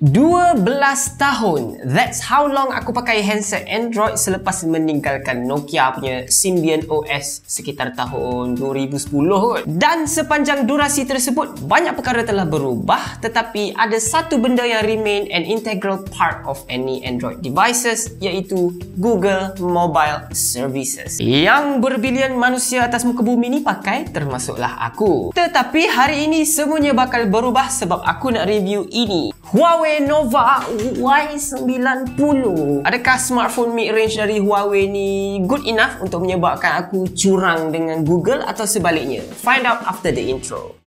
12 tahun. That's how long aku pakai handset Android selepas meninggalkan Nokia punya Symbian OS sekitar tahun 2010 kot. Dan sepanjang durasi tersebut, banyak perkara telah berubah, tetapi ada satu benda yang remain an integral part of any Android devices, iaitu Google Mobile Services. Yang berbilion manusia atas muka bumi ni pakai, termasuklah aku. Tetapi hari ini semuanya bakal berubah sebab aku nak review ini. Huawei Nova Y90. Adakah smartphone mid-range dari Huawei ni good enough untuk menyebabkan aku curang dengan Google atau sebaliknya? Find out after the intro.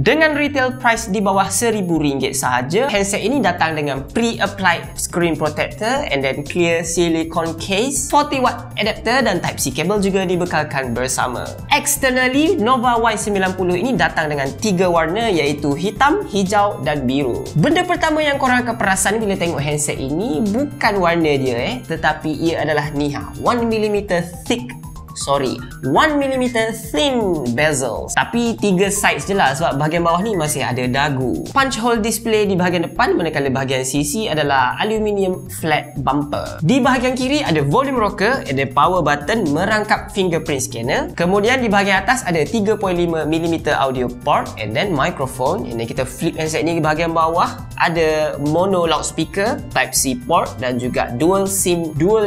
Dengan retail price di bawah RM1,000 sahaja, handset ini datang dengan pre-applied screen protector and then clear silicone case, 40W adapter dan Type-C cable juga dibekalkan bersama. Externally, Nova Y90 ini datang dengan 3 warna iaitu hitam, hijau dan biru. Benda pertama yang korang akan perasan bila tengok handset ini bukan warna dia tetapi ia adalah Niha 1mm thick 1mm thin bezel. Tapi 3 sides je lah sebab bahagian bawah ni masih ada dagu. Punch hole display di bahagian depan, manakala bahagian sisi adalah aluminium flat bumper. Di bahagian kiri ada volume rocker, ada power button merangkap fingerprint scanner. Kemudian di bahagian atas ada 3.5mm audio port and then microphone. And then kita flip handset ni ke bahagian bawah, ada mono loudspeaker, Type-C port dan juga dual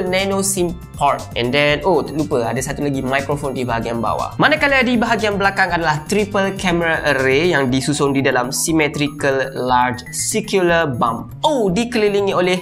nano SIM port. And then lupa ada satu lagi mikrofon di bahagian bawah. Manakala di bahagian belakang adalah triple camera array yang disusun di dalam symmetrical large circular bump. Dikelilingi oleh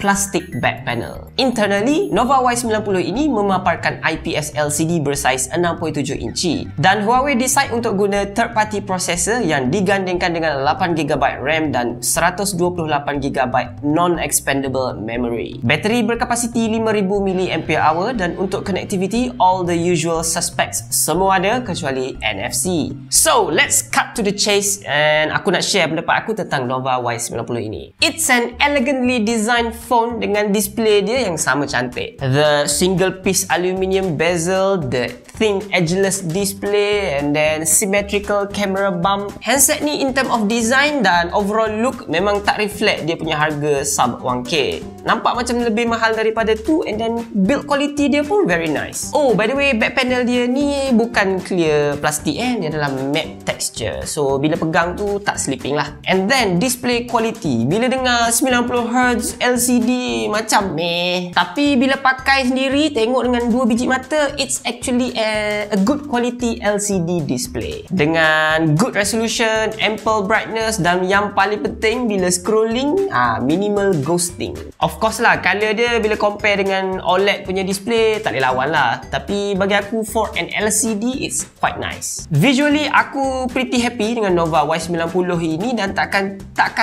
plastic back panel. Internally, Nova Y90 ini memaparkan IPS LCD bersaiz 6.7 inci dan Huawei decide untuk guna third party processor yang digandingkan dengan 8GB RAM dan 128GB non-expandable memory. Bateri berkapasiti 5000 mAh dan untuk connectivity all the usual suspects semua ada kecuali NFC. So, let's cut to the chase and aku nak share pendapat aku tentang Nova Y90 ini. It's an elegantly designed phone dengan display dia yang sama cantik. The single piece aluminium bezel, the thin edgeless display and then symmetrical camera bump. Handset ni in term of design dan overall look memang tak reflect dia punya harga sub 1K. Nampak macam lebih mahal daripada tu and then build quality dia pun very nice. By the way, back panel dia ni bukan clear plastik dia adalah matte texture. So bila pegang tu tak slipping lah. And then display quality. Bila dengar 90Hz LCD macam meh. Tapi bila pakai sendiri, tengok dengan 2 biji mata, it's actually a good quality LCD display. Dengan good resolution, ample brightness dan yang paling penting bila scrolling, minimal ghosting. Of course lah, color dia bila compare dengan OLED punya display, tak boleh lawan lah. Tapi bagi aku, for an LCD, it's quite nice. Visually, aku pretty happy dengan Nova Y90 ini dan takkan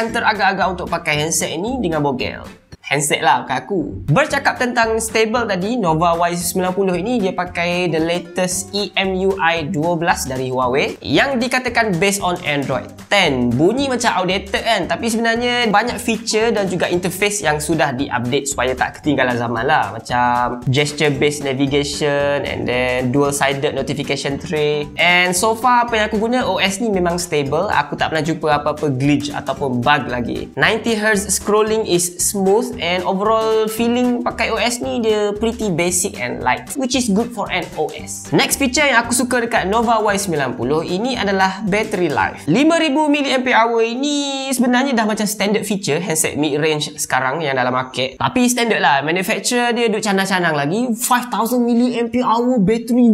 teragak-agak untuk pakai handset ini dengan bogel. Handset lah kat aku. Bercakap tentang stable tadi, Nova Y90 ini dia pakai the latest EMUI 12 dari Huawei yang dikatakan based on Android 10. Bunyi macam outdated kan, tapi sebenarnya banyak feature dan juga interface yang sudah diupdate supaya tak ketinggalan zaman lah. Macam gesture based navigation and then dual sided notification tray. And so far apa yang aku guna, OS ni memang stable. Aku tak pernah jumpa apa-apa glitch ataupun bug lagi. 90Hz scrolling is smooth and overall feeling pakai OS ni dia pretty basic and light, which is good for an OS. Next feature yang aku suka dekat Nova Y90 ini adalah battery life. 5000 mAh ini sebenarnya dah macam standard feature handset mid-range sekarang yang dalam market. Tapi standard lah, manufacturer dia duk canang-canang lagi 5000 mAh battery.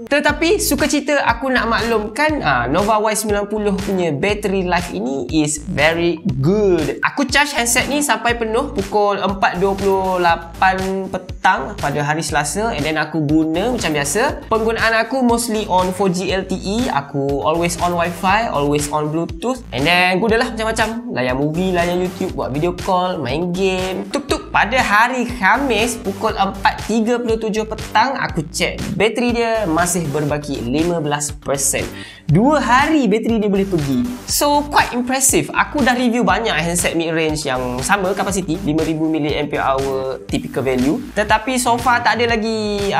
Tetapi sukacita aku nak maklumkan, Nova Y90 punya battery life ini is very good. Aku charge handset ni sampai penuh pukul 4.28 petang pada hari Selasa and then aku guna macam biasa. Penggunaan aku mostly on 4G LTE, aku always on Wi-Fi, always on Bluetooth and then gunalah macam-macam, layan movie, layan YouTube, buat video call, main game. Tuk-tuk, pada hari Khamis pukul 4.37 petang aku cek bateri dia masih berbaki 15%. 2 hari bateri dia boleh pergi. So quite impressive. Aku dah review banyak handset mid-range yang sama kapasiti 5000 mAh typical value, tetapi so far tak ada lagi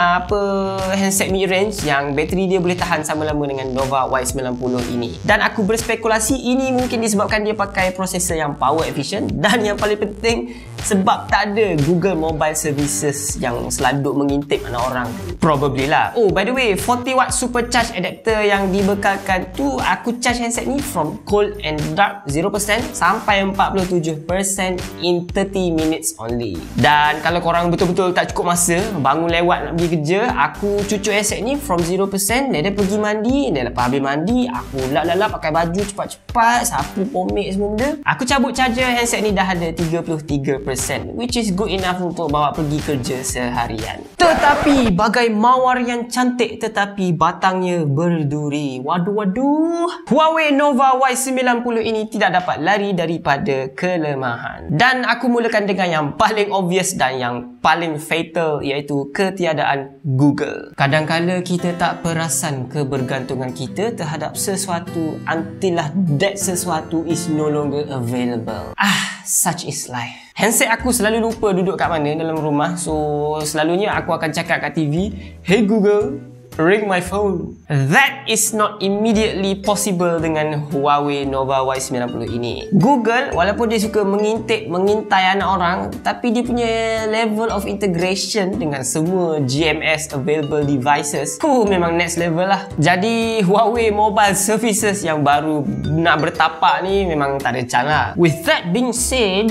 handset mid-range yang bateri dia boleh tahan sama lama dengan Nova Y90 ini. Dan aku berspekulasi ini mungkin disebabkan dia pakai prosesor yang power efficient, dan yang paling penting sebab tak ada Google Mobile Services yang selalu mengintip anak orang. Probably lah. Oh, by the way, 40 watt supercharge adapter yang dibekalkan tu, aku charge handset ni from cold and dark 0% sampai 47% in 30 minutes only. Dan kalau korang betul-betul tak cukup masa, bangun lewat nak pergi kerja, aku cucuk handset ni from 0%, dia pergi mandi, dia lepas habis mandi, aku lap pakai baju cepat-cepat, sapu pomade semua benda. Aku cabut charger, handset ni dah ada 33%, which is good enough untuk bawa pergi kerja seharian. Tetapi bagai mawar yang cantik tetapi batangnya berduri. Waduh. Huawei Nova Y90 ini tidak dapat lari daripada kelemahan. Dan aku mulakan dengan yang paling obvious dan yang paling fatal, iaitu ketiadaan Google. Kadang-kala kita tak perasan kebergantungan kita terhadap sesuatu until that sesuatu is no longer available. Such is life. Handset aku selalu lupa duduk kat mana dalam rumah. So selalunya aku akan cakap kat TV, "Hey Google, ring my phone." That is not immediately possible dengan Huawei Nova Y90 ini. Google, walaupun dia suka mengintai anak orang, tapi dia punya level of integration dengan semua GMS available devices memang next level lah. Jadi Huawei Mobile Services yang baru nak bertapak ni memang tak ada chance lah. With that being said,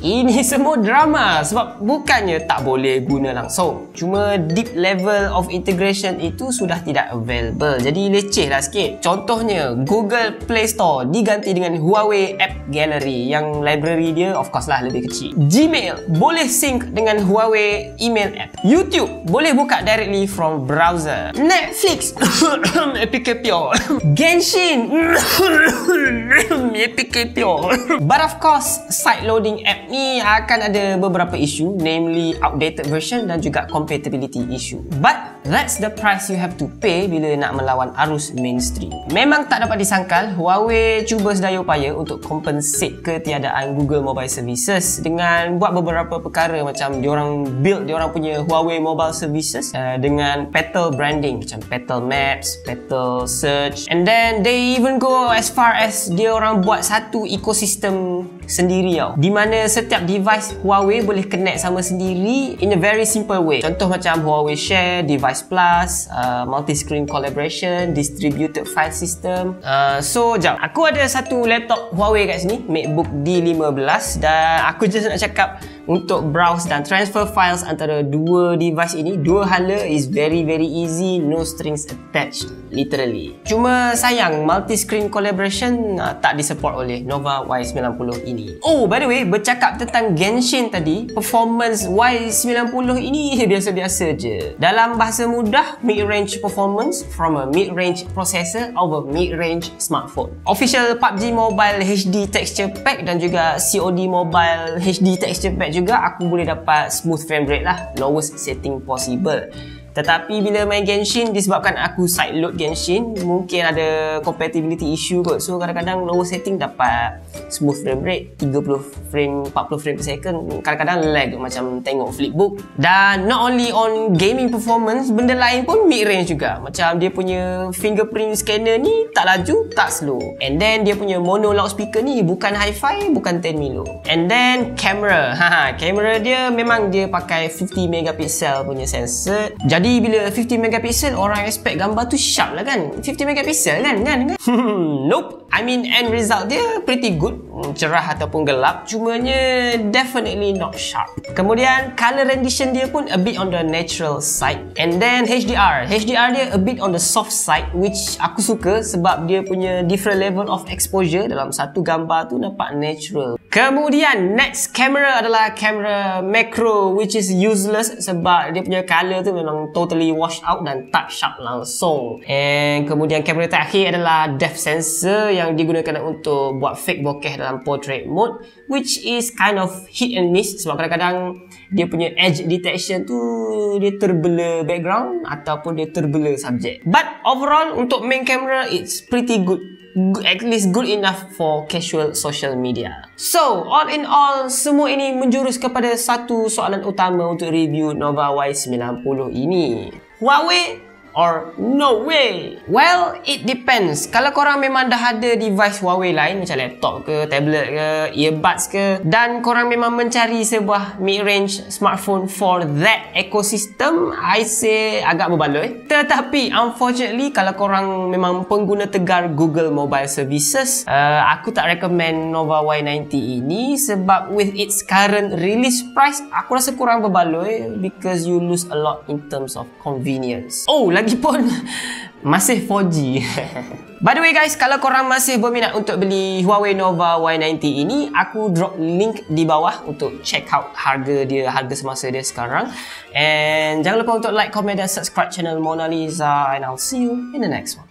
ini semua drama sebab bukannya tak boleh guna langsung, cuma deep level of integration itu sudah tidak available. Jadi leceh lah sikit. Contohnya Google Play Store diganti dengan Huawei App Gallery yang library dia of course lah lebih kecil. Gmail boleh sync dengan Huawei email app. YouTube boleh buka directly from browser. Netflix APK pure. Genshin APK pure. But of course side loading app ni akan ada beberapa isu, namely outdated version dan juga compatibility issue. But that's the price you have to pay bila nak melawan arus mainstream. Memang tak dapat disangkal, Huawei cuba sedaya upaya untuk compensate ketiadaan Google Mobile Services dengan buat beberapa perkara, macam diorang build diorang punya Huawei Mobile Services dengan Petal branding, macam Petal Maps, Petal Search, and then they even go as far as diorang buat satu ekosistem sendiri tau, di mana setiap device Huawei boleh connect sama sendiri in a very simple way. Contoh macam Huawei Share, Device Plus, multi-screen collaboration, distributed file system. So jap, aku ada satu laptop Huawei kat sini, MacBook D15, dan aku just nak cakap untuk browse dan transfer files antara dua device ini, dua hala is very easy, no strings attached, literally. Cuma sayang multi-screen collaboration tak disupport oleh Nova Y90 ini. Oh, by the way, bercakap tentang Genshin tadi, performance Y90 ini biasa-biasa je. Dalam bahasa mudah, mid-range performance from a mid-range processor over mid-range smartphone. Official PUBG Mobile HD Texture Pack dan juga COD Mobile HD Texture Pack juga aku boleh dapat smooth frame rate lah, lowest setting possible. Tetapi bila main Genshin, disebabkan aku side load Genshin, mungkin ada compatibility issue kot. So kadang-kadang lower setting dapat smooth frame rate 30 frame, 40 frame per second. Kadang-kadang lag macam tengok flipbook. Dan not only on gaming performance, benda lain pun mid range juga. Macam dia punya fingerprint scanner ni tak laju, tak slow. And then dia punya mono loudspeaker ni bukan hi-fi, bukan 10 milo. And then camera. Kamera dia memang dia pakai 50 megapixel punya sensor. Jadi bila 50 megapixel, orang expect gambar tu sharp lah kan. 50 megapixel kan? Nope. I mean end result dia pretty good, cerah ataupun gelap, cumanya definitely not sharp. Kemudian color rendition dia pun a bit on the natural side. And then HDR dia a bit on the soft side, which aku suka sebab dia punya different level of exposure dalam satu gambar tu nampak natural. Kemudian next camera adalah kamera macro, which is useless sebab dia punya color tu memang totally washed out dan tak sharp langsung. And kemudian kamera terakhir adalah depth sensor yang digunakan untuk buat fake bokeh dalam portrait mode, which is kind of hit and miss sebab kadang-kadang dia punya edge detection tu dia terblur background ataupun dia terblur subject. But overall untuk main camera it's pretty good. At least good enough for casual social media. So, all in all, semua ini menjurus kepada satu soalan utama untuk review Nova Y90 ini. Huawei or no way? Well, it depends. Kalau korang memang dah ada device Huawei lain macam laptop ke, tablet ke, earbuds ke, dan korang memang mencari sebuah mid-range smartphone for that ecosystem, I say agak berbaloi. Tetapi unfortunately kalau korang memang pengguna tegar Google Mobile Services, aku tak recommend Nova Y90 ini sebab with its current release price, aku rasa kurang berbaloi because you lose a lot in terms of convenience. Oh, lagipun masih 4G. By the way guys, kalau korang masih berminat untuk beli Huawei Nova Y90 ini, aku drop link di bawah untuk check out harga dia, harga semasa dia sekarang. And jangan lupa untuk like, comment dan subscribe channel Mona Lisa, and I'll see you in the next one.